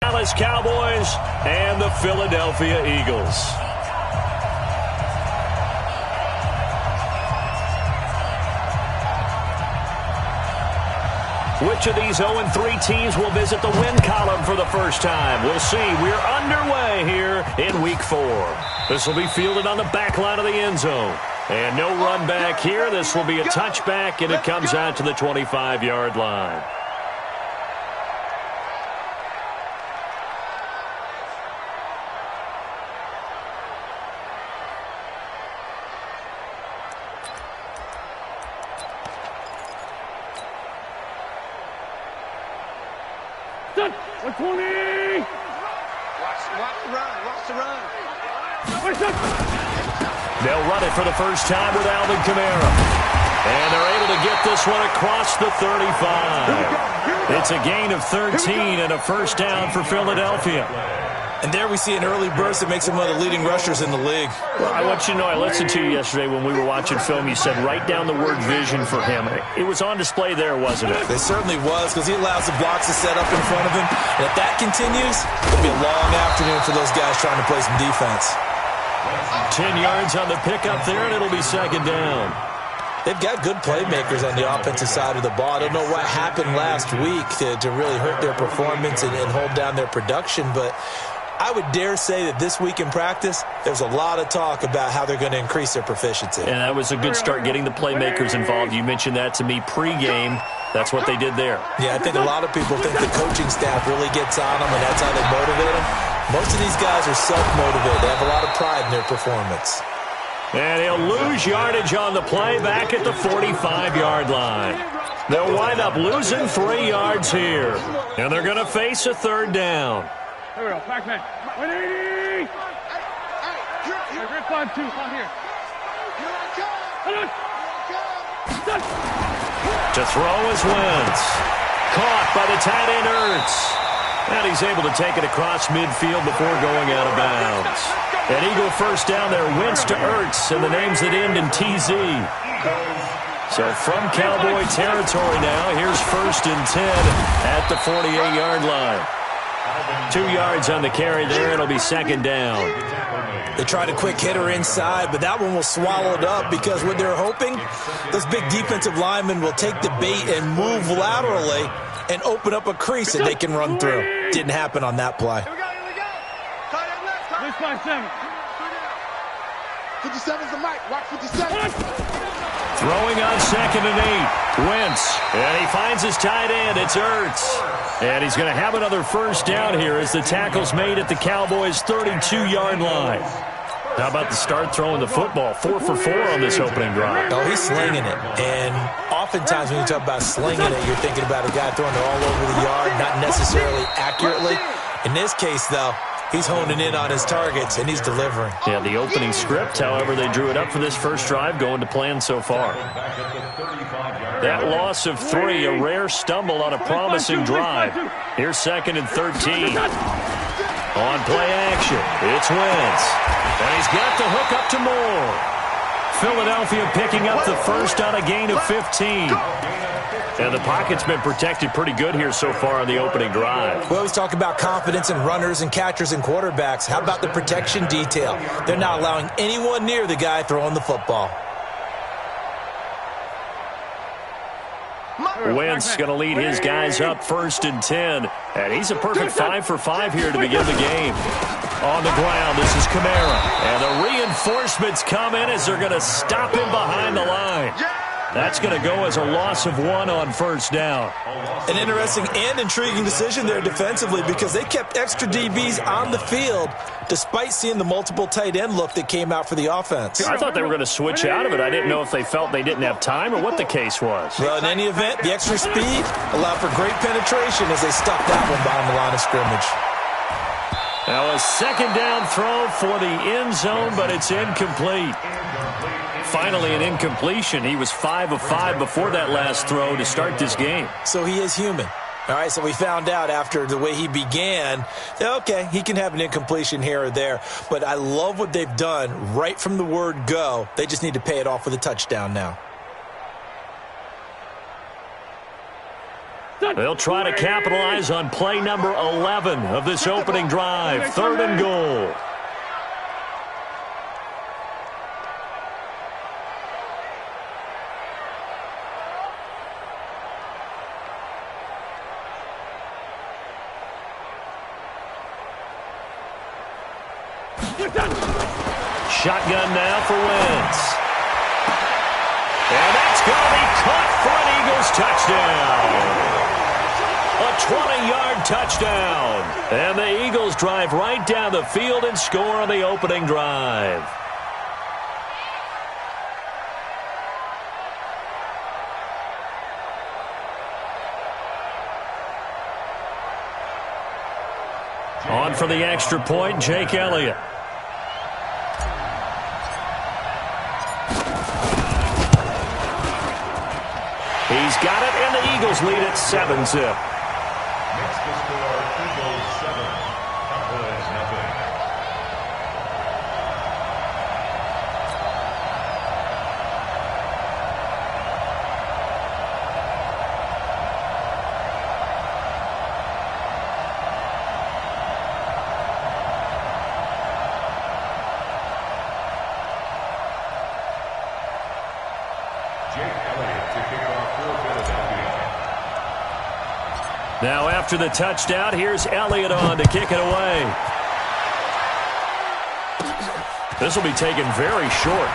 Dallas Cowboys and the Philadelphia Eagles. Which of these 0-3 teams will visit the win column for the first time? We'll see. We're underway here in Week 4. This will be fielded on the back line of the end zone. And no run back here. This will be a touchback, and it comes out to the 25-yard line. Watch the run. They'll run it for the first time with Alvin Kamara. And they're able to get this one across the 35. It's a gain of 13 and a first down for Philadelphia. And there we see an early burst that makes him one of the leading rushers in the league. Well, I want you to know, I listened to you yesterday when we were watching film. You said write down the word vision for him. It was on display there, wasn't it? It certainly was, because he allows the blocks to set up in front of him. And if that continues, it'll be a long afternoon for those guys trying to play some defense. 10 yards on the pickup there, and it'll be second down. They've got good playmakers on the offensive side of the ball. I don't know what happened last week to really hurt their performance and hold down their production, but I would dare say that this week in practice, there's a lot of talk about how they're going to increase their proficiency. And that was a good start, getting the playmakers involved. You mentioned that to me pregame. That's what they did there. Yeah, I think a lot of people think the coaching staff really gets on them, and that's how they motivate them. Most of these guys are self-motivated. They have a lot of pride in their performance. And he'll lose yardage on the play back at the 45-yard line. They'll wind up losing 3 yards here. And they're going to face a third down. Here we go, back man. 180! Great climb, too. Come here. To throw is Wentz. Caught by the tight end Ertz. And he's able to take it across midfield before going out of bounds. An Eagle first down there, Wentz to Ertz, and the names that end in TZ. So from Cowboy territory now, here's 1st and 10 at the 48-yard line. 2 yards on the carry there. It'll be second down. They tried a quick hitter inside, but that one was swallowed up because what they're hoping, those big defensive linemen will take the bait and move laterally and open up a crease that they can run through. Didn't happen on that play. Here we go. This 57. 57's the mic. Watch 57. Throwing on 2nd and 8. Wentz. And he finds his tight end. It's Ertz. And he's going to have another first down here as the tackle's made at the Cowboys' 32-yard line. How about the start throwing the football? 4 for 4 on this opening drive. Oh, he's slinging it. And oftentimes when you talk about slinging it, you're thinking about a guy throwing it all over the yard, not necessarily accurately. In this case, though, he's honing in on his targets, and he's delivering. Yeah, the opening script, however, they drew it up for this first drive, going to plan so far. That loss of 3, a rare stumble on a promising drive. Here's 2nd and 13. On play action, it's Wentz. And he's got the hook up to Moore. Philadelphia picking up the first on a gain of 15. And the pocket's been protected pretty good here so far on the opening drive. We always talk about confidence in runners and catchers and quarterbacks. How about the protection detail? They're not allowing anyone near the guy throwing the football. Wentz going to lead his guys up 1st and 10. And he's a perfect 5 for 5 here to begin the game. On the ground, this is Kamara. And the reinforcements come in as they're going to stop him behind the line. That's going to go as a loss of 1 on first down. An interesting and intriguing decision there defensively because they kept extra DBs on the field despite seeing the multiple tight end look that came out for the offense. I thought they were going to switch out of it. I didn't know if they felt they didn't have time or what the case was. Well, in any event, the extra speed allowed for great penetration as they stuck that one behind the line of scrimmage. Now a second down throw for the end zone, but it's incomplete. Finally an incompletion. He was 5 of 5 before that last throw to start this game. So he is human. All right, so we found out after the way he began, okay, he can have an incompletion here or there. But I love what they've done right from the word go. They just need to pay it off with a touchdown now. They'll try to capitalize on play number 11 of this opening drive. 3rd and goal. Shotgun now for Wentz. And that's going to be caught for an Eagles touchdown. A 20-yard touchdown. And the Eagles drive right down the field and score on the opening drive. On for the extra point, Jake Elliott. He's got it, and the Eagles lead at 7-zip. Makes the score Eagles 7, Cowboys nothing. Now after the touchdown, here's Elliott on to kick it away. This will be taken very short.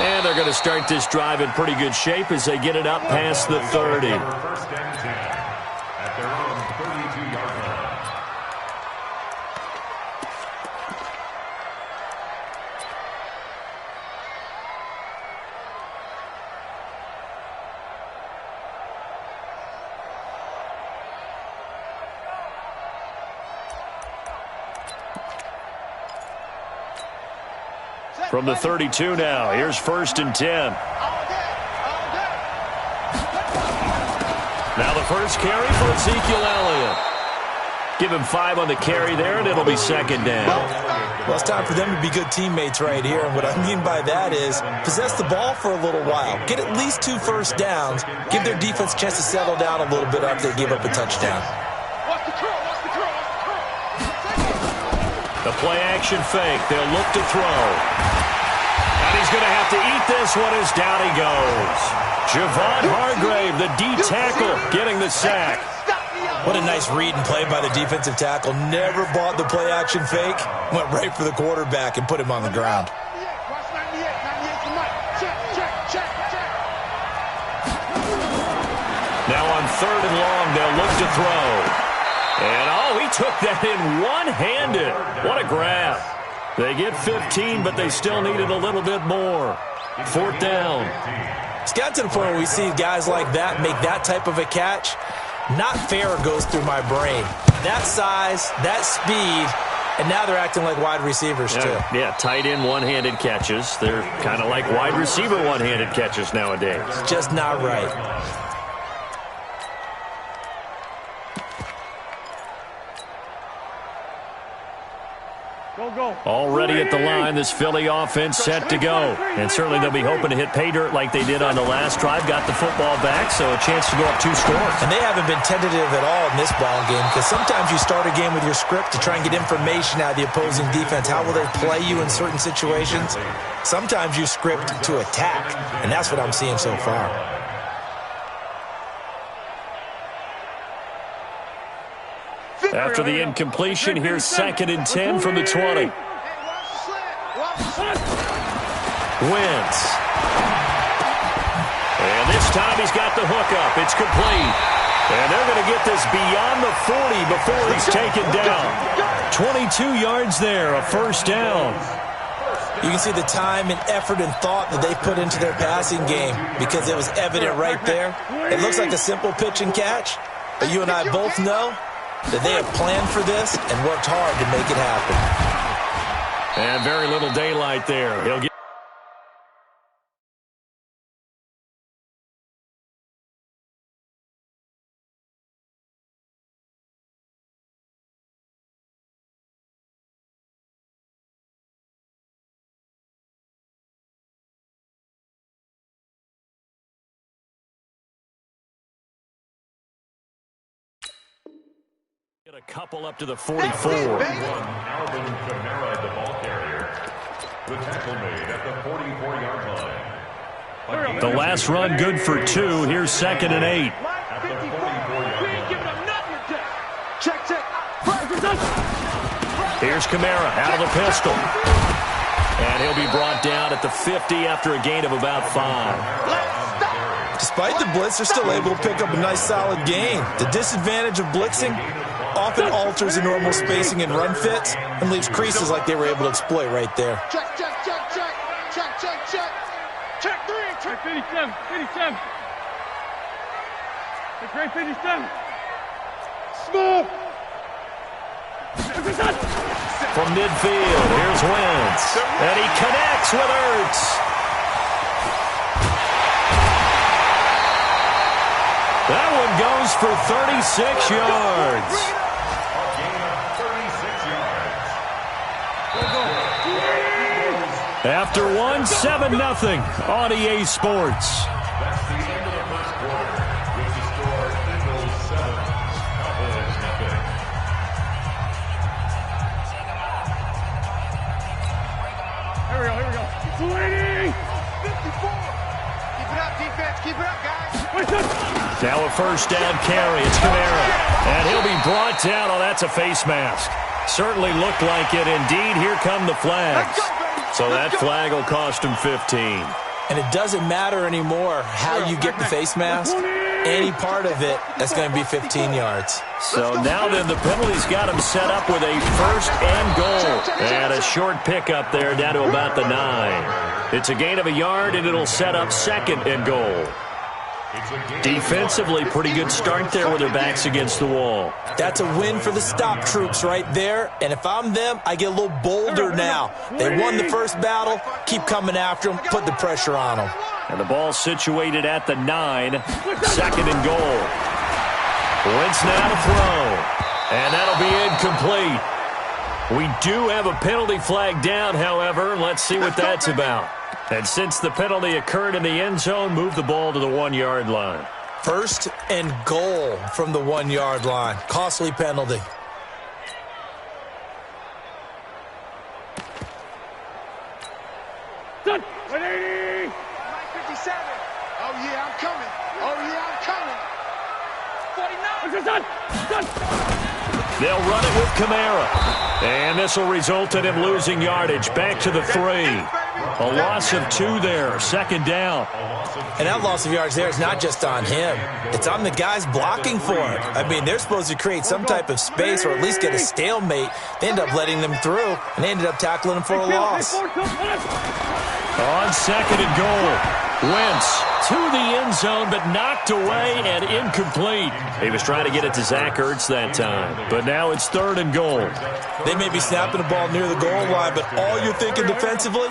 And they're going to start this drive in pretty good shape as they get it up past the 30. First and 10 at their own 32-yard line. From the 32 now, here's 1st and 10. Now the first carry for Ezekiel Elliott. Give him 5 on the carry there, and it'll be 2nd down. Well, it's time for them to be good teammates right here. And what I mean by that is possess the ball for a little while. Get at least 2 first downs. Give their defense a chance to settle down a little bit after they give up a touchdown. The play-action fake. They'll look to throw. And he's going to have to eat this one as down he goes. Javon Hargrave, the D tackle, getting the sack. What a nice read and play by the defensive tackle. Never bought the play-action fake. Went right for the quarterback and put him on the ground. Now on 3rd and long, they'll look to throw. And, he took that in one-handed. What a grab. They get 15, but they still needed a little bit more. 4th down. It's got to the point where we see guys like that make that type of a catch. Not fair goes through my brain. That size, that speed, and now they're acting like wide receivers too. Yeah, tight end one-handed catches. They're kind of like wide receiver one-handed catches nowadays. Just not right. Already at the line, this Philly offense set to go. And certainly they'll be hoping to hit pay dirt like they did on the last drive. Got the football back, so a chance to go up 2 scores. And they haven't been tentative at all in this ball game, because sometimes you start a game with your script to try and get information out of the opposing defense. How will they play you in certain situations? Sometimes you script to attack, and that's what I'm seeing so far. After the incompletion, here's 2nd and 10 from the 20. Wentz. And this time he's got the hookup. It's complete. And they're going to get this beyond the 40 before he's taken down. 22 yards there, a 1st down. You can see the time and effort and thought that they put into their passing game because it was evident right there. It looks like a simple pitch and catch, but you and I both know that they have planned for this and worked hard to make it happen. And very little daylight there. He'll get Get a couple up to the 44. Alvin Kamara, the ball carrier. The tackle made at the 44-yard line. The last run good for 2. Here's 2nd and 8. At the 44-yard line. Check. Here's Kamara out of the pistol. And he'll be brought down at the 50 after a gain of about 5. Despite the blitz, they're still able to pick up a nice, solid gain. The disadvantage of blitzing often alters the normal spacing and run fits and leaves creases like they were able to exploit right there. Check. Check 3. Check 57. 57. Check right 57. Smooth. From midfield, here's Wentz. And he connects with Ertz. That one goes for 36 yards. A gain of 36 yards. After 1, 7-0 on EA Sports. That's the end of the first quarter. With the score, Eagles 7, Cowboys nothing. Here we go. 280. 54. Keep it up, defense. Keep it up, guys. Now a first down carry. It's Kamara. And he'll be brought down. Oh, that's a face mask. Certainly looked like it. Indeed, here come the flags. So that flag will cost him 15. And it doesn't matter anymore how you get the face mask. Any part of it, that's going to be 15 yards. So now then the penalty's got him set up with a first and goal. And a short pickup there down to about the 9. It's a gain of a yard, and it'll set up 2nd and goal. Defensively, pretty good start there with their backs against the wall. That's a win for the stop troops right there. And if I'm them, I get a little bolder now. They won the first battle. Keep coming after them. Put the pressure on them. And the ball situated at the 9. 2nd and goal. Wentz now to throw. And that'll be incomplete. We do have a penalty flag down, however. Let's see what that's about. And since the penalty occurred in the end zone, move the ball to the 1-yard line. 1st and goal from the 1-yard line. Costly penalty. Done. 180. 57. Oh, yeah, I'm coming. 49. Done. They'll run it with Kamara. And this will result in him losing yardage. Back to the 3. A loss of 2 there. 2nd down. And that loss of yards there is not just on him. It's on the guys blocking for it. I mean, they're supposed to create some type of space or at least get a stalemate. They end up letting them through, and they ended up tackling them for a loss. On 2nd and goal. Wentz to the end zone, but knocked away and incomplete. He was trying to get it to Zach Ertz that time, but now it's 3rd and goal. They may be snapping the ball near the goal line, but all you're thinking defensively,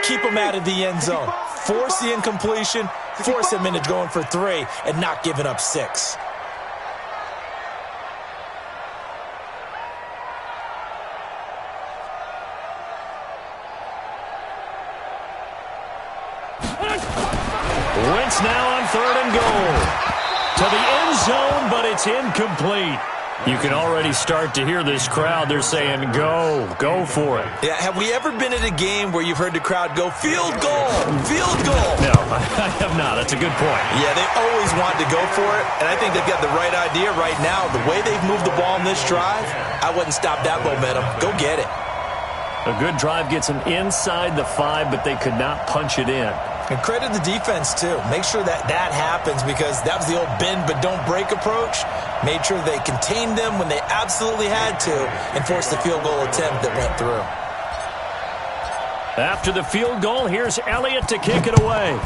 keep them out of the end zone. Force the incompletion, force them into going for 3, and not giving up 6. Wentz now on 3rd and goal. To the end zone, but it's incomplete. You can already start to hear this crowd. They're saying, go for it. Yeah, have we ever been at a game where you've heard the crowd go, field goal, field goal? No, I have not. That's a good point. Yeah, they always want to go for it, and I think they've got the right idea right now. The way they've moved the ball in this drive, I wouldn't stop that momentum. Go get it. A good drive gets them inside the 5, but they could not punch it in. And credit the defense, too. Make sure that happens because that was the old bend but don't break approach. Made sure they contained them when they absolutely had to and forced the field goal attempt that went through. After the field goal, here's Elliott to kick it away.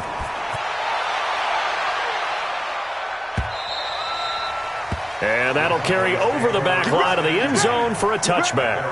And that'll carry over the back line of the end zone for a touchback.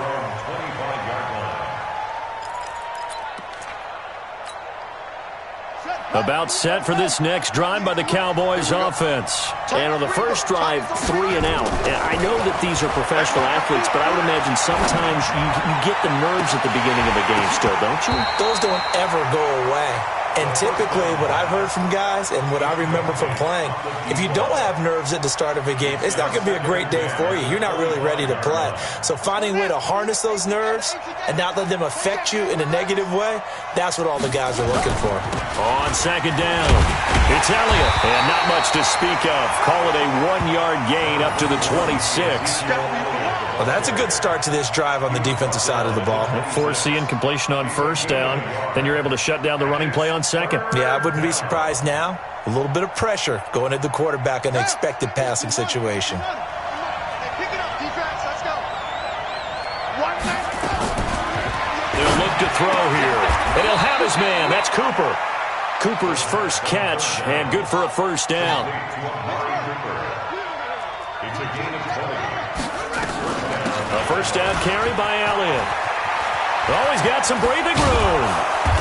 About set for this next drive by the Cowboys offense. And on the first drive, 3 and out. And I know that these are professional athletes, but I would imagine sometimes you get the nerves at the beginning of a game still, don't you? Those don't ever go away. And typically what I've heard from guys and what I remember from playing, if you don't have nerves at the start of a game, it's not going to be a great day for you. You're not really ready to play. So finding a way to harness those nerves and not let them affect you in a negative way, that's what all the guys are looking for. On second down, it's Elliott. And not much to speak of. Call it a 1-yard gain up to the 26. Well, that's a good start to this drive on the defensive side of the ball. Force the incompletion on first down. Then you're able to shut down the running play on second. Yeah, I wouldn't be surprised now. A little bit of pressure going at the quarterback in an expected passing situation. Pick it up, defense. Let's go. They'll look to throw here. And he'll have his man. That's Cooper. Cooper's first catch, and good for a first down. A first down carry by Elliott. Oh, he's got some breathing room.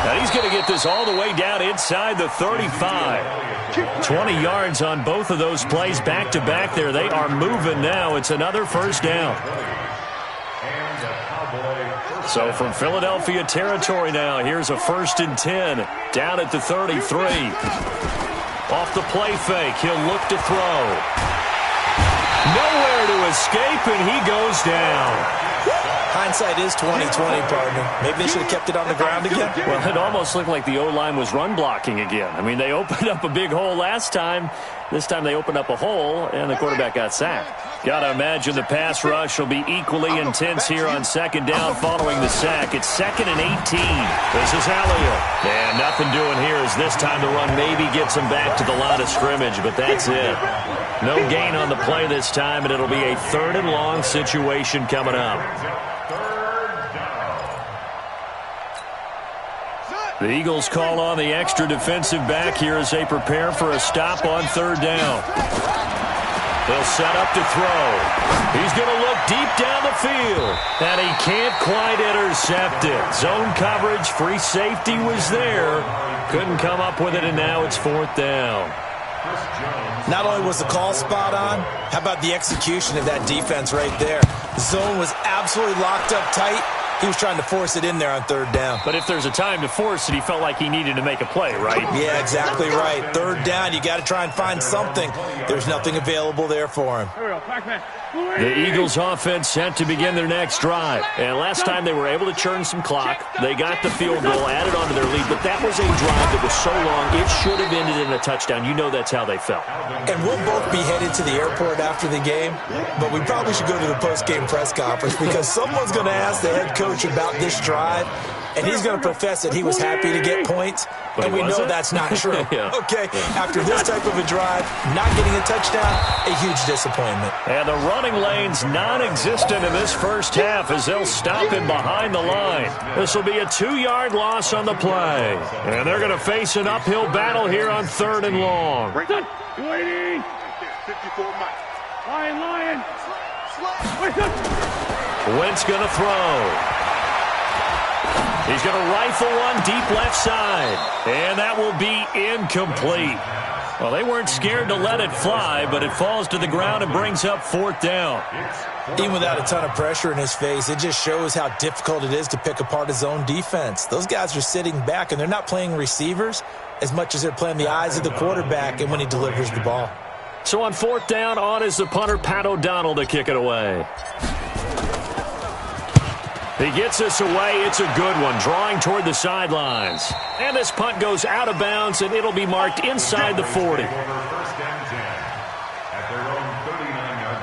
And he's going to get this all the way down inside the 35. 20 yards on both of those plays back-to-back there. They are moving now. It's another first down. So from Philadelphia territory now, here's a 1st and 10 down at the 33. Off the play fake, he'll look to throw. Nowhere to escape, and he goes down. Hindsight is 20/20, partner. Maybe they should have kept it on the ground again. Well, it almost looked like the O-line was run blocking again. I mean, they opened up a big hole last time. This time they opened up a hole, and the quarterback got sacked. Got to imagine the pass rush will be equally intense here on second down following the sack. It's 2nd and 18. This is Elliott. And nothing doing here as this time the run maybe gets him back to the line of scrimmage, but that's it. No gain on the play this time, and it'll be a 3rd and long situation coming up. The Eagles call on the extra defensive back here as they prepare for a stop on 3rd down. They'll set up to throw. He's going to look deep down the field, and he can't quite intercept it. Zone coverage, free safety was there. Couldn't come up with it, and now it's 4th down. Not only was the call spot on, how about the execution of that defense right there? The zone was absolutely locked up tight. He was trying to force it in there on 3rd down. But if there's a time to force it, he felt like he needed to make a play, right? Yeah, exactly right. 3rd down, you got to try and find something. There's nothing available there for him. Here we go. Back man. The Eagles offense set to begin their next drive. And last time they were able to churn some clock. They got the field goal, added on to their lead. But that was a drive that was so long, it should have ended in a touchdown. You know that's how they felt. And we'll both be headed to the airport after the game. But we probably should go to the post-game press conference because someone's going to ask the head coach about this drive. And he's going to profess that he was happy to get points. But and we know that's not true. Yeah. Okay, after this type of a drive, not getting a touchdown, a huge disappointment. And the running lane's non-existent in this first half as they'll stop him behind the line. This will be a 2-yard loss on the play. And they're going to face an uphill battle here on 3rd and long. 280. 54 Mike. Lion. Wentz going to throw. He's going to rifle one deep left side. And that will be incomplete. Well, they weren't scared to let it fly, but it falls to the ground and brings up 4th down. Even without a ton of pressure in his face, it just shows how difficult it is to pick apart his own defense. Those guys are sitting back, and they're not playing receivers as much as they're playing the eyes of the quarterback and when he delivers the ball. So on 4th down, on is the punter, Pat O'Donnell, to kick it away. He gets this away. It's a good one, drawing toward the sidelines. And this punt goes out of bounds, and it'll be marked inside the 40. First down 10 at their own 39-yard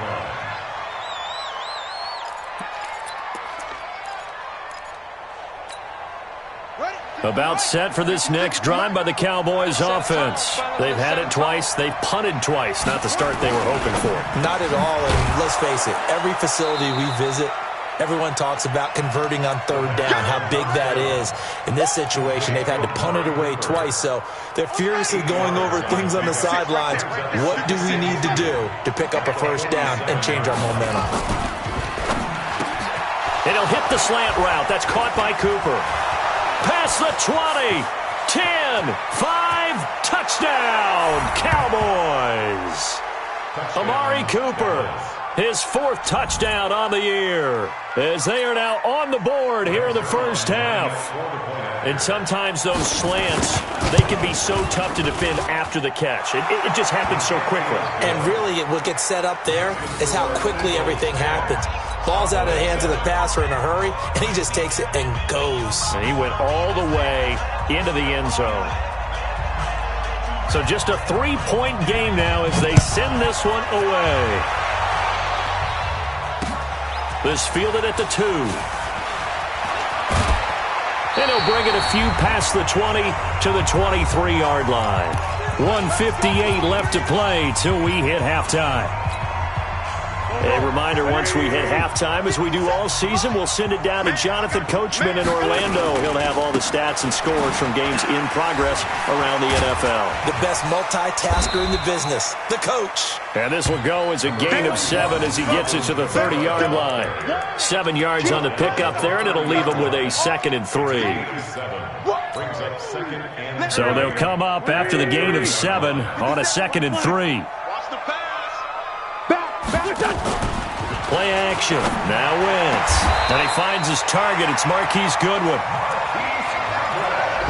line. About set for this next drive by the Cowboys offense. They've had it twice. They've punted twice. Not the start they were hoping for. Not at all, and let's face it, every facility we visit, everyone talks about converting on 3rd down, how big that is. In this situation, they've had to punt it away twice, so they're furiously going over things on the sidelines. What do we need to do to pick up a first down and change our momentum? And he'll hit the slant route. That's caught by Cooper. Past the 20, 10, 5, touchdown, Cowboys. Amari Cooper His 4th touchdown on the year, as they are now on the board here in the first half. And sometimes those slants, they can be so tough to defend after the catch. It just happens so quickly. And really, what gets set up there is how quickly everything happens. Ball's out of the hands of the passer in a hurry, and he just takes it and goes. And he went all the way into the end zone. So just a 3-point game now as they send this one away. This fielded at the 2. And he'll bring it a few past the 20 to the 23-yard line. 1:58 left to play till we hit halftime. A reminder, once we hit halftime, as we do all season, we'll send it down to Jonathan Coachman in Orlando. He'll have all the stats and scores from games in progress around the NFL. The best multitasker in the business, the coach. And this will go as a gain of 7 as he gets it to the 30-yard line. 7 yards on the pickup there, and it'll leave him with a 2nd and 3. So they'll come up after the gain of 7 on a 2nd and 3. Play action. Now Wentz. And he finds his target. It's Marquise Goodwin.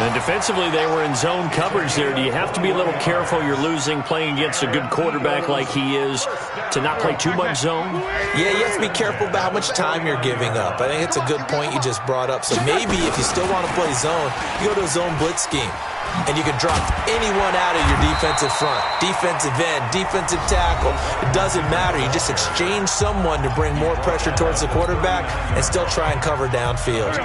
And defensively, they were in zone coverage there. Do you have to be a little careful? You're losing playing against a good quarterback like he is to not play too much zone? Yeah, you have to be careful about how much time you're giving up. I think it's a good point you just brought up. So maybe if you still want to play zone, you go to a zone blitz scheme. And you can drop anyone out of your defensive front, defensive end, defensive tackle. It doesn't matter. You just exchange someone to bring more pressure towards the quarterback and still try and cover downfield.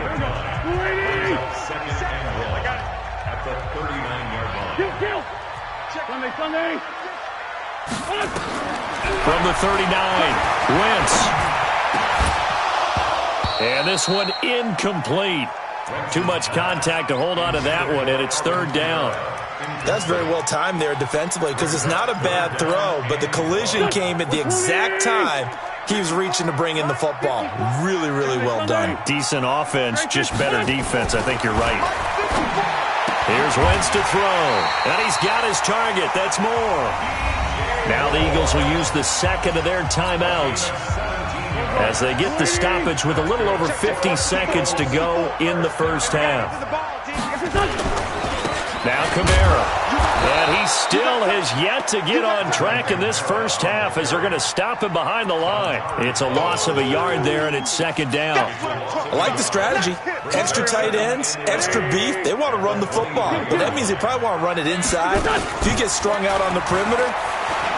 From the 39, Wentz. And this one incomplete. Too much contact to hold on to that one, and it's 3rd down. That's very well timed there defensively because it's not a bad throw, but the collision came at the exact time he was reaching to bring in the football. Really, really well done. Decent offense, just better defense. I think you're right. Here's Wentz to throw, and he's got his target. That's more. Now the Eagles will use the 2nd of their timeouts as they get the stoppage with a little over 50 seconds to go in the first half. Now Kamara. And he still has yet to get on track in this first half as they're going to stop him behind the line. It's a loss of a yard there, and it's 2nd down. I like the strategy. Extra tight ends, extra beef. They want to run the football, but that means they probably want to run it inside. If you get strung out on the perimeter,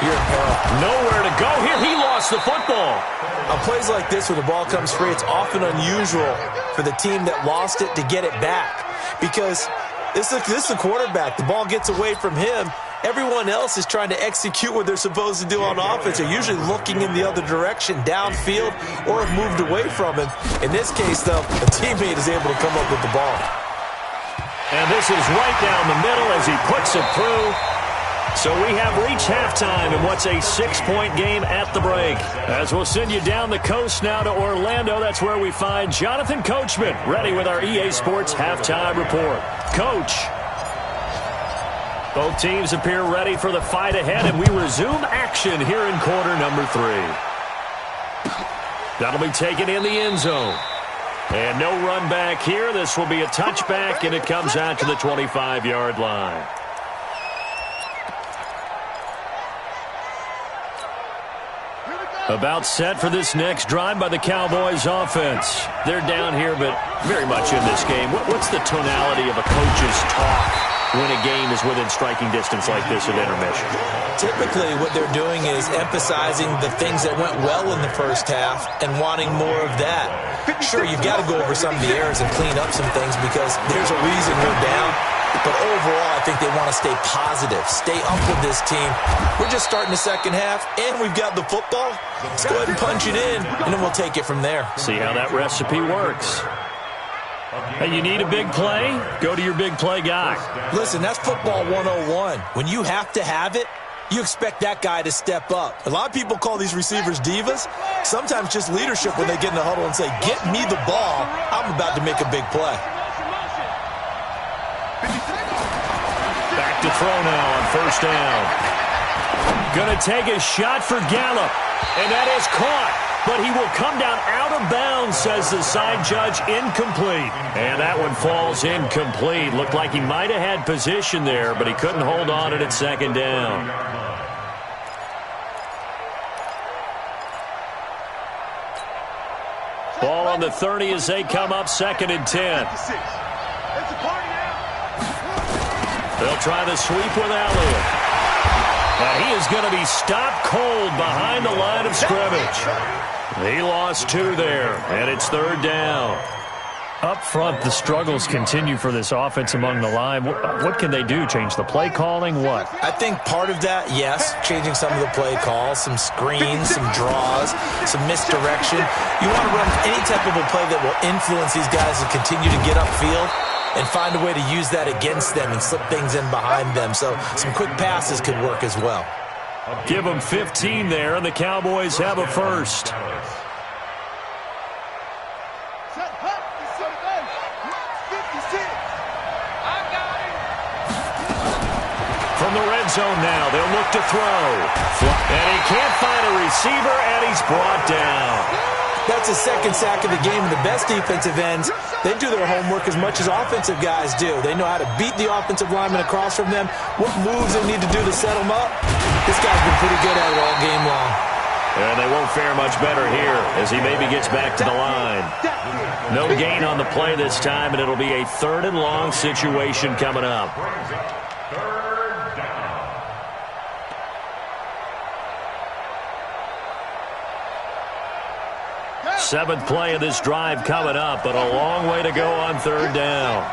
you're in peril. Nowhere to go here. He lost the football. On plays like this where the ball comes free, it's often unusual for the team that lost it to get it back because this is the quarterback. The ball gets away from him. Everyone else is trying to execute what they're supposed to do on offense. They're usually looking in the other direction, downfield, or have moved away from him. In this case, though, a teammate is able to come up with the ball. And this is right down the middle as he puts it through. So we have reached halftime in what's a 6-point game at the break. As we'll send you down the coast now to Orlando, that's where we find Jonathan Coachman, ready with our EA Sports Halftime Report. Coach. Both teams appear ready for the fight ahead, and we resume action here in quarter number 3. That'll be taken in the end zone. And no run back here. This will be a touchback, and it comes out to the 25-yard line. About set for this next drive by the Cowboys offense. They're down here, but very much in this game. What's the tonality of a coach's talk when a game is within striking distance like this at intermission? Typically, what they're doing is emphasizing the things that went well in the first half and wanting more of that. Sure, you've got to go over some of the errors and clean up some things because there's a reason we're down. But overall, I think they want to stay positive, stay up with this team. We're just starting the second half, and we've got the football. Let's go ahead and punch it in, and then we'll take it from there. See how that recipe works. Hey, you need a big play? Go to your big play guy. Listen, that's football 101. When you have to have it, you expect that guy to step up. A lot of people call these receivers divas. Sometimes just leadership when they get in the huddle and say, get me the ball. I'm about to make a big play. Back to throw now on first down. Going to take a shot for Gallup. And that is caught. But he will come down out of bounds, says the side judge, incomplete. And that one falls incomplete. Looked like he might have had position there, but he couldn't hold on to it at second down. Ball on the 30 as they come up, 2nd and 10. They'll try the sweep with Elliott. And he is going to be stopped cold behind the line of scrimmage. He lost 2 there, and it's 3rd down. Up front, the struggles continue for this offense among the line. What can they do? Change the play calling? What? I think part of that, yes, changing some of the play calls, some screens, some draws, some misdirection. You want to run any type of a play that will influence these guys to continue to get upfield and find a way to use that against them and slip things in behind them. So some quick passes could work as well. Give them 15 there, and the Cowboys have a first. From the red zone now, they'll look to throw. And he can't find a receiver, and he's brought down. That's a 2nd sack of the game, and the best defensive ends, they do their homework as much as offensive guys do. They know how to beat the offensive lineman across from them, what moves they need to do to set them up. This guy's been pretty good at it all game long. And they won't fare much better here as he maybe gets back to the line. No gain on the play this time, and it'll be a 3rd and long situation coming up. 7th play of this drive coming up, but a long way to go on 3rd down.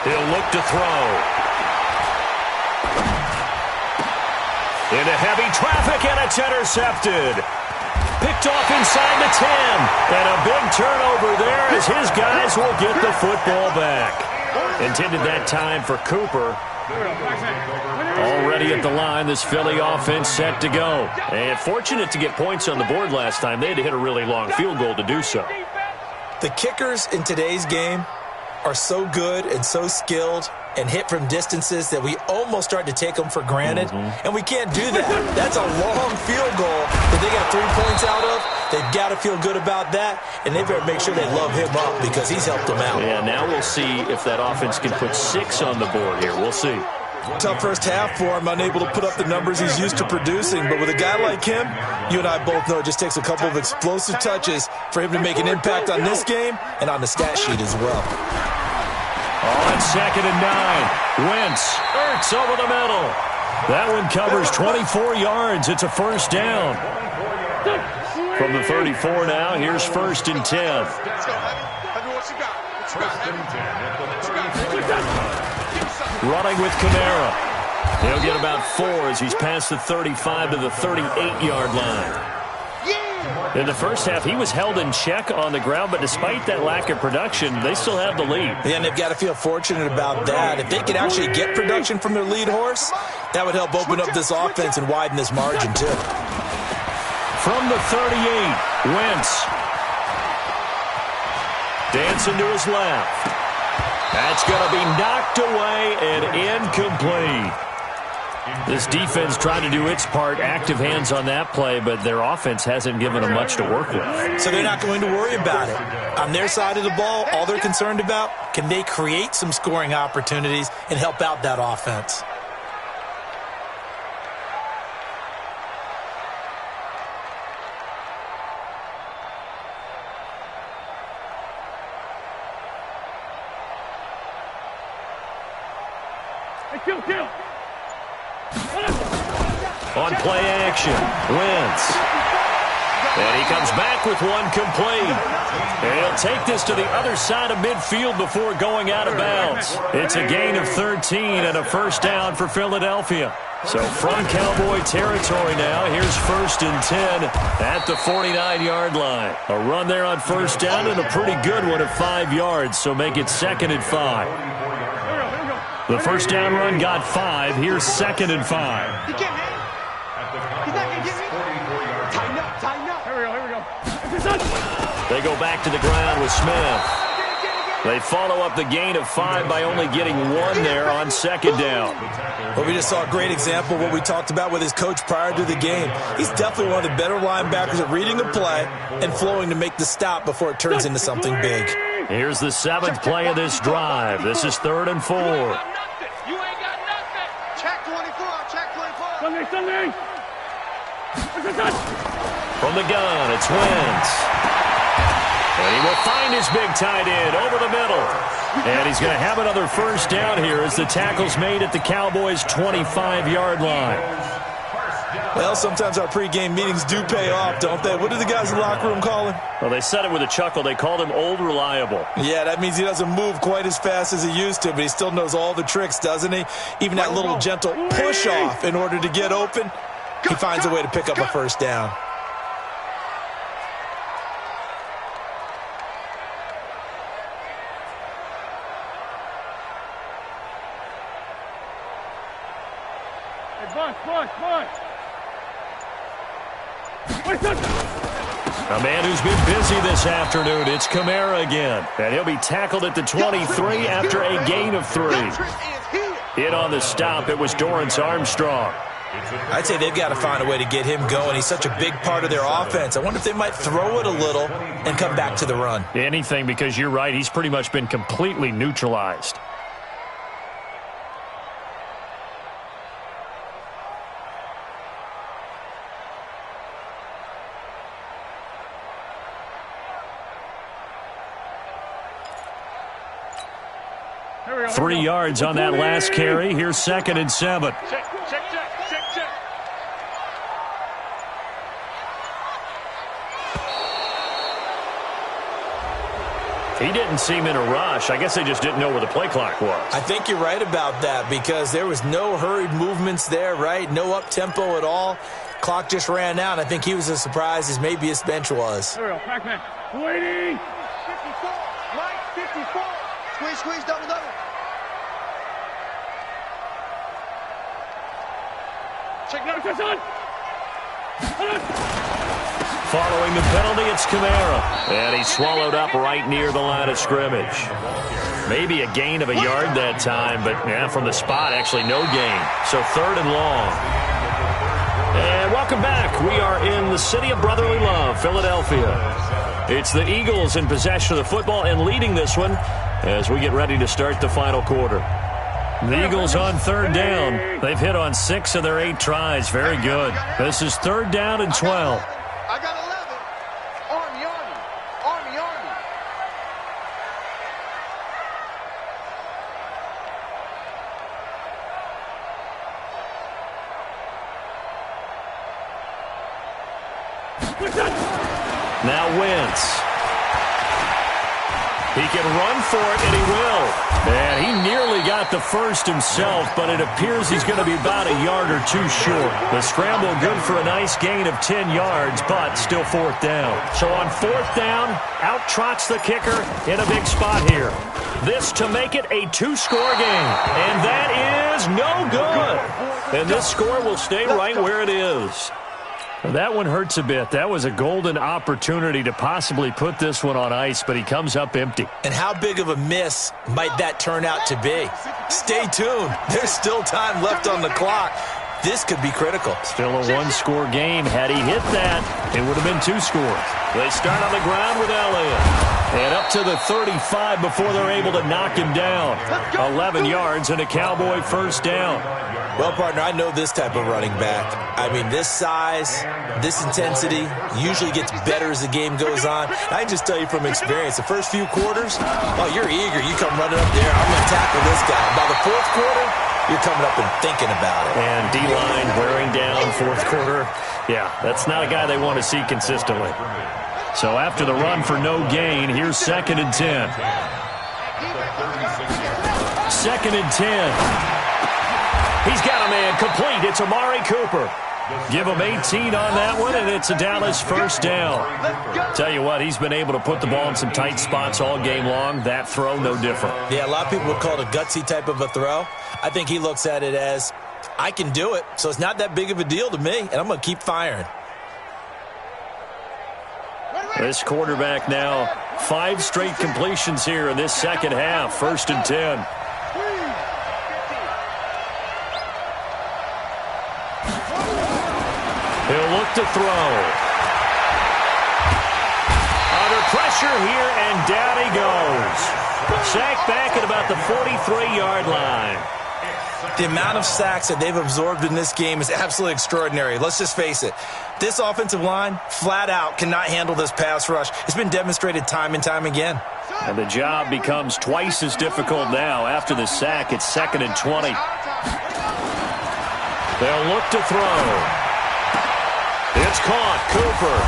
He'll look to throw. Into heavy traffic, and it's intercepted. Picked off inside the 10. And a big turnover there as his guys will get the football back. Intended that time for Cooper. Already at the line, this Philly offense set to go. And fortunate to get points on the board last time. They had to hit a really long field goal to do so. The kickers in today's game are so good and so skilled and hit from distances that we almost start to take them for granted. And we can't do that. That's a long field goal that they got 3 points out of. They've got to feel good about that, and they better make sure they love him up because he's helped them out. Yeah, now we'll see if that offense can put 6 on the board here. We'll see. Tough first half for him, unable to put up the numbers he's used to producing. But with a guy like him, you and I both know it just takes a couple of explosive touches for him to make an impact on this game and on the stat sheet as well. On 2nd and 9, Wentz, Ertz over the middle. That one covers 24 yards. It's a first down. From the 34 now, here's 1st and 10. Let's go, Heavy, what you got? What you got, Heavy? Running with Kamara. He'll get about 4 as he's past the 35 to the 38-yard line. In the first half, he was held in check on the ground, but despite that lack of production, they still have the lead. Yeah, and they've got to feel fortunate about that. If they could actually get production from their lead horse, that would help open up this offense and widen this margin, too. From the 38, Wentz. Dancing to his left. That's going to be knocked away and incomplete. This defense tried to do its part, active hands on that play, but their offense hasn't given them much to work with. So they're not going to worry about it. On their side of the ball, all they're concerned about, can they create some scoring opportunities and help out that offense? Kill. On play action, Wentz. And he comes back with one complete. And he'll take this to the other side of midfield before going out of bounds. It's a gain of 13 and a first down for Philadelphia. So from Cowboy territory now, here's 1st and 10 at the 49-yard line. A run there on first down and a pretty good one at 5 yards, so make it 2nd and 5. The first down run got 5. Here's 2nd and 5. He can't hang. He's not going to get me. Tighten up. Here we go. They go back to the ground with Smith. They follow up the gain of 5 by only getting 1 there on second down. Well, we just saw a great example of what we talked about with his coach prior to the game. He's definitely one of the better linebackers at reading a play and flowing to make the stop before it turns into something big. Here's the 7th play of this drive. This is 3rd and 4. You ain't got nothing. Check 24. Check 24. Sunday. From the gun, it's Wentz. And he will find his big tight end over the middle. And he's going to have another first down here as the tackle's made at the Cowboys' 25-yard line. Well, sometimes our pregame meetings do pay off, don't they? What do the guys in the locker room call him? Well, they said it with a chuckle. They called him Old Reliable. Yeah, that means he doesn't move quite as fast as he used to, but he still knows all the tricks, doesn't he? Even that little gentle push-off in order to get open, he finds a way to pick up a first down. A man who's been busy this afternoon, it's Kamara again. And he'll be tackled at the 23 after a gain of 3. In on the stop, it was Dorrance Armstrong. I'd say they've got to find a way to get him going. He's such a big part of their offense. I wonder if they might throw it a little and come back to the run. Anything, because you're right, he's pretty much been completely neutralized. Go. 3 yards on that last carry. Here's 2nd and 7. Check. He didn't seem in a rush. I guess they just didn't know where the play clock was. I think you're right about that because there was no hurried movements there, right? No up-tempo at all. Clock just ran out. I think he was as surprised as maybe his bench was. There we go. Pac-Man. Waiting. 54. Right. 54. Squeeze, double. Check now, son. Following the penalty, it's Kamara. And he's swallowed up right near the line of scrimmage. Maybe a gain of a yard that time, but yeah, from the spot, actually no gain. So 3rd and long. And welcome back. We are in the city of brotherly love, Philadelphia. It's the Eagles in possession of the football and leading this one as we get ready to start the final quarter. The Eagles on 3rd down. They've hit on 6 of their 8 tries. Very good. This is 3rd down and 12. I got 11. Army. Now Wentz. He can run for it, and he will. And he nearly got the first himself, but it appears he's going to be about a yard or 2 short. The scramble good for a nice gain of 10 yards, but still 4th down. So on 4th down, out trots the kicker in a big spot here. This to make it a 2-score game. And that is no good. And this score will stay right where it is. That one hurts a bit. That was a golden opportunity to possibly put this one on ice, but he comes up empty. And how big of a miss might that turn out to be? Stay tuned. There's still time left on the clock. This could be critical. Still a 1-score game. Had he hit that, it would have been 2 scores. They start on the ground with Elliott. And up to the 35 before they're able to knock him down. 11 yards and a Cowboy first down. Well, partner, I know this type of running back. I mean, this size, this intensity usually gets better as the game goes on. I can just tell you from experience, the first few quarters, oh, you're eager. You come running up there, I'm going to tackle this guy. By the 4th quarter, you're coming up and thinking about it. And D-line wearing down 4th quarter. Yeah, that's not a guy they want to see consistently. So after the run for no gain, here's 2nd and 10. 2nd and 10. He's got a man complete. It's Amari Cooper. Give him 18 on that one, and it's a Dallas first down. Tell you what, he's been able to put the ball in some tight spots all game long. That throw, no different. Yeah, a lot of people would call it a gutsy type of a throw. I think he looks at it as, I can do it, so it's not that big of a deal to me, and I'm going to keep firing. This quarterback now 5 straight completions here in this second half. 1st and 10. He'll look to throw. Under pressure here, and down he goes. Sacked back at about the 43-yard line. The amount of sacks that they've absorbed in this game is absolutely extraordinary. Let's just face it. This offensive line, flat out, cannot handle this pass rush. It's been demonstrated time and time again. And the job becomes twice as difficult now. After the sack, it's 2nd and 20. They'll look to throw. It's caught. Cooper.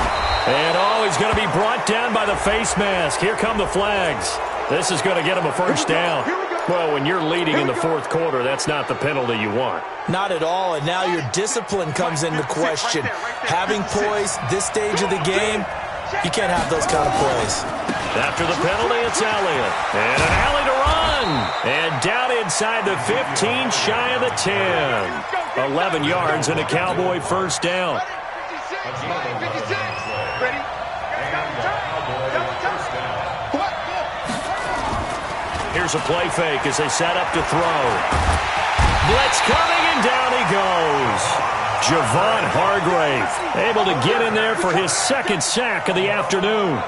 And, he's going to be brought down by the face mask. Here come the flags. This is going to get him a first down. Well, when you're leading in the 4th quarter, that's not the penalty you want. Not at all, and now your discipline comes into question. Having poise this stage of the game, you can't have those kind of plays. After the penalty, it's Elliott. And an alley to run. And down inside the 15, shy of the 10. 11 yards and a Cowboy first down. 56. Ready? Here's a play fake as they set up to throw. Blitz coming, and down he goes. Javon Hargrave able to get in there for his 2nd sack of the afternoon.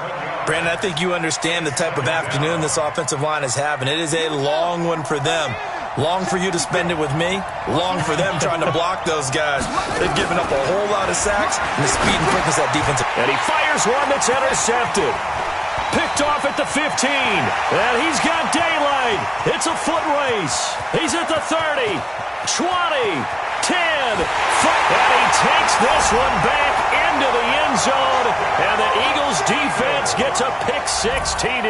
Brandon, I think you understand the type of afternoon this offensive line is having. It is a long one for them. Long for you to spend it with me. Long for them trying to block those guys. They've given up a whole lot of sacks, and the speed and quickness of that defensive. And he fires one that's intercepted. Picked off at the 15. And he's got daylight. It's a foot race. He's at the 30, 20, 10. And he takes this one back into the end zone. And the Eagles defense gets a pick-6 TD.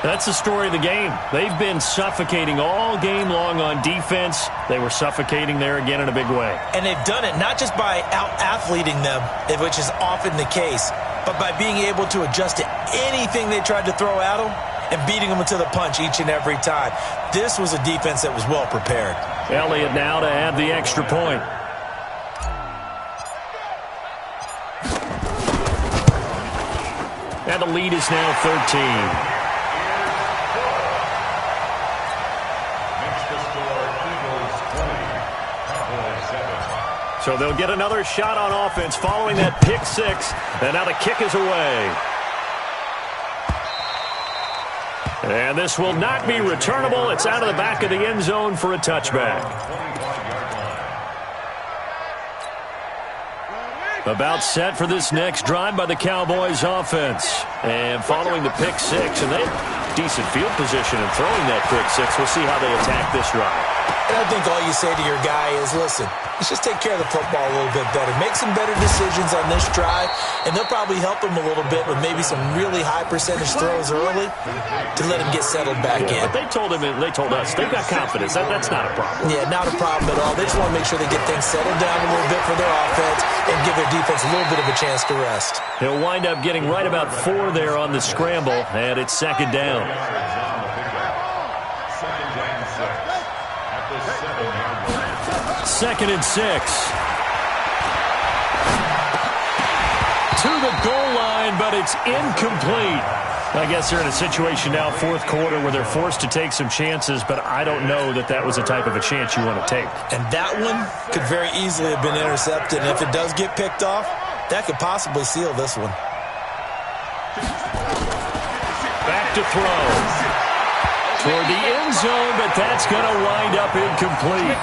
That's the story of the game. They've been suffocating all game long on defense. They were suffocating there again in a big way. And they've done it not just by out-athleting them, which is often the case, but by being able to adjust to anything they tried to throw at them and beating them to the punch each and every time. This was a defense that was well prepared. Elliott now to add the extra point. And the lead is now 13. So they'll get another shot on offense following that pick-6, and now the kick is away. And this will not be returnable. It's out of the back of the end zone for a touchback. About set for this next drive by the Cowboys offense. And following the pick-6, and they have decent field position in throwing that pick-6. We'll see how they attack this drive. And I think all you say to your guy is, listen, let's just take care of the football a little bit better. Make some better decisions on this drive, and they'll probably help him a little bit with maybe some really high percentage throws early to let him get settled back in. But they told us, they've got confidence. That's not a problem. Yeah, not a problem at all. They just want to make sure they get things settled down a little bit for their offense and give their defense a little bit of a chance to rest. He'll wind up getting right about 4 there on the scramble, and it's 2nd down. 2nd and 6. To the goal line, but it's incomplete. I guess they're in a situation now, 4th quarter, where they're forced to take some chances, but I don't know that was the type of a chance you want to take. And that one could very easily have been intercepted, and if it does get picked off, that could possibly seal this one. Back to throw. Toward the end zone, but that's going to wind up incomplete.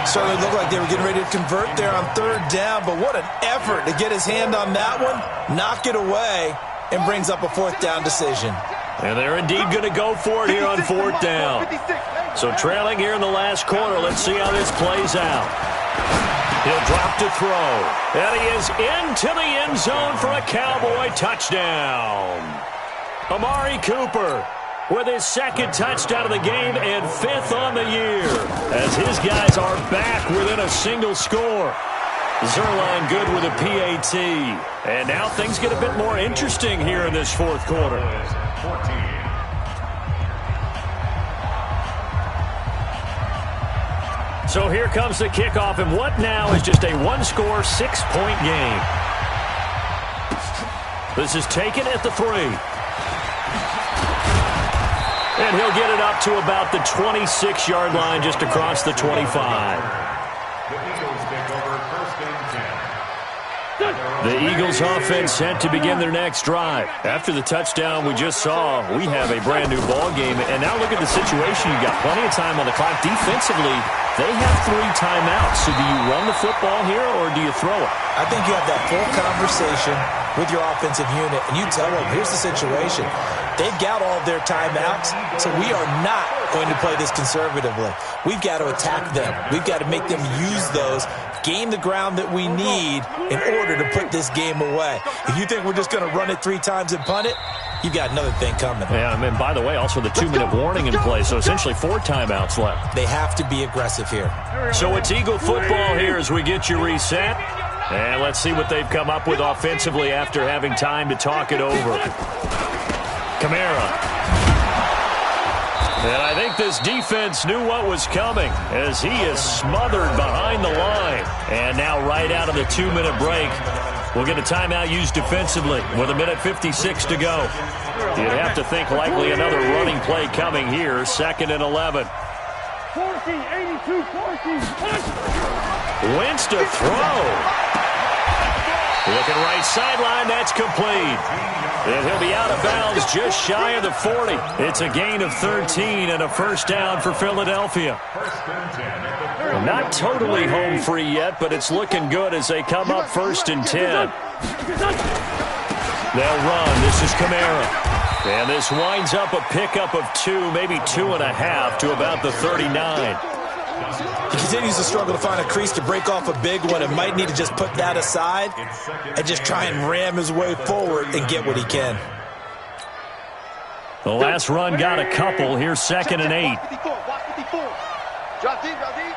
Certainly looked like they were getting ready to convert there on 3rd down, but what an effort to get his hand on that one, knock it away, and brings up a 4th down decision. And they're indeed going to go for it here on 4th down. So trailing here in the last quarter, let's see how this plays out. He'll drop to throw. And he is into the end zone for a Cowboy touchdown. Amari Cooper with his 2nd touchdown of the game and 5th on the year, as his guys are back within a single score. Zerline good with a PAT. And now things get a bit more interesting here in this 4th quarter. So here comes the kickoff, and what now is just a 1-score, 6-point game. This is taken at the 3. And he'll get it up to about the 26-yard line, just across the 25. The Eagles offense set to begin their next drive. After the touchdown we just saw, we have a brand new ball game. And now look at the situation. You've got plenty of time on the clock. Defensively, they have 3 timeouts. So do you run the football here or do you throw it? I think you have that full conversation with your offensive unit, and you tell them, here's the situation. They've got all of their timeouts, so we are not going to play this conservatively. We've got to attack them. We've got to make them use those, gain the ground that we need in order to put this game away. If you think we're just going to run it 3 times and punt it, you've got another thing coming. Yeah, and by the way, also the 2-minute warning in play, so essentially 4 timeouts left. They have to be aggressive here. So it's Eagle football here as we get you reset. And let's see what they've come up with offensively after having time to talk it over. Kamara. And I think this defense knew what was coming as he is smothered behind the line. And now right out of the 2-minute break, we'll get a timeout used defensively with 1:56 to go. You'd have to think likely another running play coming here, 2nd and 11. 82, 14, Wentz to throw. Looking right sideline, that's complete. And he'll be out of bounds just shy of the 40. It's a gain of 13 and a first down for Philadelphia. Not totally home free yet, but it's looking good as they come up 1st and 10. They'll run. This is Kamara. And this winds up a pickup of 2, maybe 2.5 to about the 39. He continues to struggle to find a crease to break off a big one and might need to just put that aside and just try and ram his way forward and get what he can. The last run got a couple. Here's 2nd and 8. Drop deep, drop deep.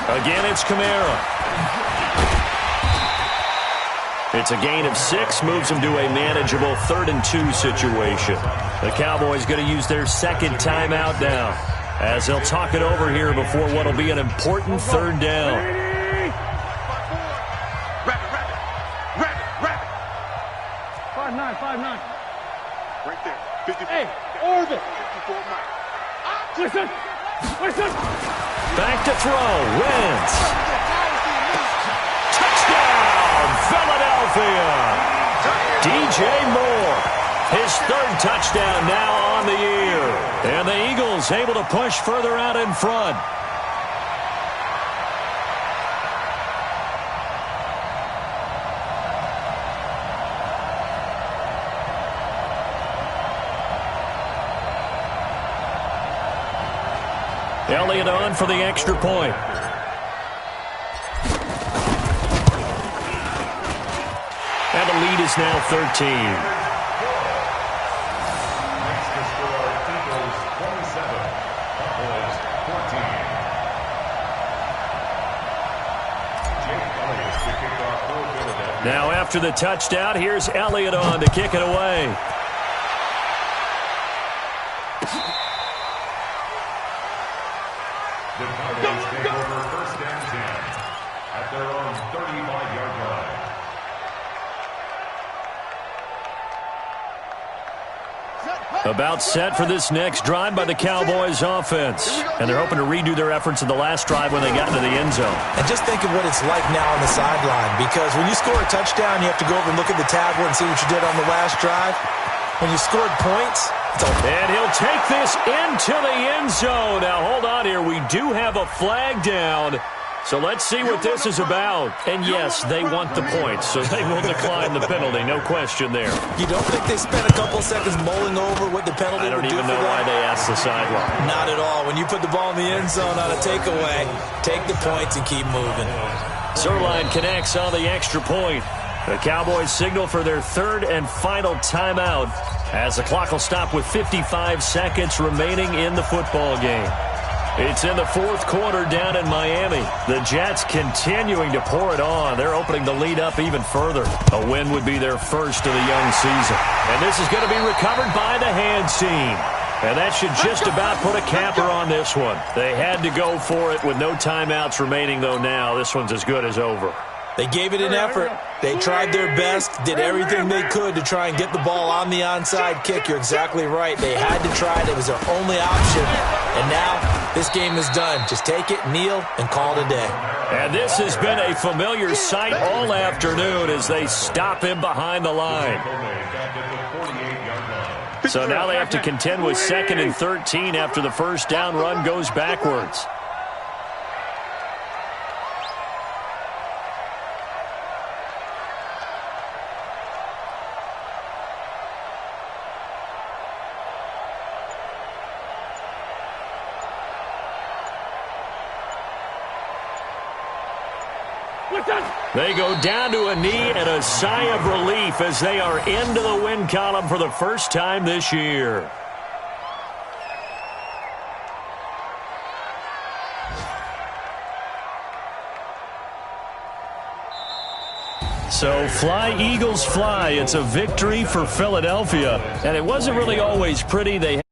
Again, it's Kamara. It's a gain of 6, moves them to a manageable 3rd and 2 situation. The Cowboys going to use their 2nd timeout now as they'll talk it over here before what will be an important 3rd down. Rapid. 5-9. Right there. 54. Hey, orbit. 54 Listen. Back to throw. Wentz. Touchdown, Philadelphia. DJ Moore. His 3rd touchdown now on the year. And the Eagles able to push further out in front. Elliott on for the extra point. And the lead is now 13. Now after the touchdown, here's Elliott on to kick it away. The Cowboys take over 1st and 10 at their own 35-yard line. About set for this next drive by the Cowboys offense. And they're hoping to redo their efforts in the last drive when they got into the end zone. And just think of what it's like now on the sideline, because when you score a touchdown, you have to go over and look at the tablet and see what you did on the last drive. When you scored points, and he'll take this into the end zone. Now, hold on here. We do have a flag down. So let's see what this is about. And yes, they want the points, so they will decline the penalty. No question there. You don't think they spent a couple seconds mulling over what the penalty would do for them? I don't even know why they asked the sideline. Not at all. When you put the ball in the end zone on a takeaway, take the points and keep moving. Zerline connects on the extra point. The Cowboys signal for their 3rd and final timeout as the clock will stop with 55 seconds remaining in the football game. It's in the fourth quarter down in Miami. The Jets continuing to pour it on. They're opening the lead up even further. A win would be their first of the young season. And this is going to be recovered by the hands team. And that should just about put a capper on this one. They had to go for it with no timeouts remaining, though now. This one's as good as over. They gave it an effort. They tried their best, did everything they could to try and get the ball on the onside kick. You're exactly right. They had to try it. It was their only option. And now this game is done. Just take it, kneel, and call it a day. And this has been a familiar sight all afternoon as they stop him behind the line. So now they have to contend with 2nd and 13 after the first down run goes backwards. They go down to a knee and a sigh of relief as they are into the win column for the first time this year. So fly, Eagles, fly. It's a victory for Philadelphia. And it wasn't really always pretty. They